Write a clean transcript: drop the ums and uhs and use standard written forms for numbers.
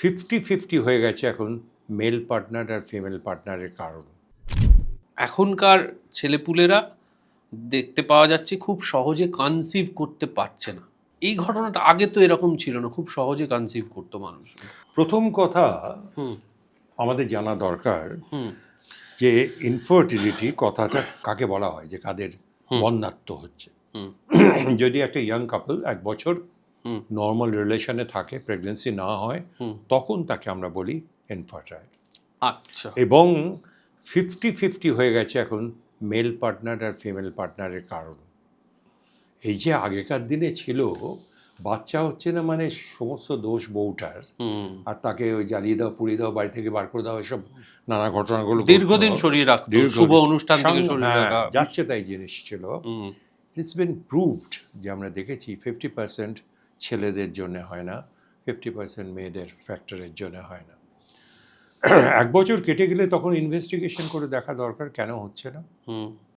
50-50 হয়ে গেছে এখন মেল পার্টনার আর ফিমেল পার্টনারের কারণ। এখনকার ছেলেপুলেরা দেখতে পাওয়া যাচ্ছে খুব সহজে কনসিভ করতে পারছে না। এই ঘটনাটা আগে তো এরকম ছিল না, খুব সহজে কনসিভ করতো মানুষ। প্রথম কথা হুম আমাদের জানা দরকার হুম যে ইনফার্টিলিটি কথাটা কাকে বলা হয়, যে কাদের বন্ধ্যাত্ব হচ্ছে। হুম যদি একটা ইয়াং কাপল 1 বছর হুম নর্মাল রিলেশনে থাকে, প্রেগনেন্সি না হয়, হুম তখন তাকে আমরা বলি ইনফার্টাইল। আচ্ছা। এবং 50-50 হয়ে গেছে এখন মেল পার্টনার আর ফিমেল পার্টনারের কারণ। এই যে আগেকার দিনে ছিল বাচ্চা হচ্ছে না মানে সমস্ত দোষ বউটার, হুম আর তাকে ওই জ্বালিয়ে দাও, পুড়িয়ে দাও, বাড়ি থেকে বার করে দাও, এসব নানা ঘটনাগুলো দীর্ঘদিন সরিয়ে রাখতো, শুভ অনুষ্ঠান থেকে সরিয়ে রাখা। যাচ্ছে তাই জিনিস ছিল। হুম ইটস বিন প্রুভড যে আমরা দেখেছি 50% ছেলেদের জন্য হয় না, 50% মেয়েদের ফ্যাক্টরের জন্য হয় না। 1 বছর কেটে গেলে তখন ইনভেস্টিগেশন করে দেখা দরকার কেন হচ্ছে না। হুম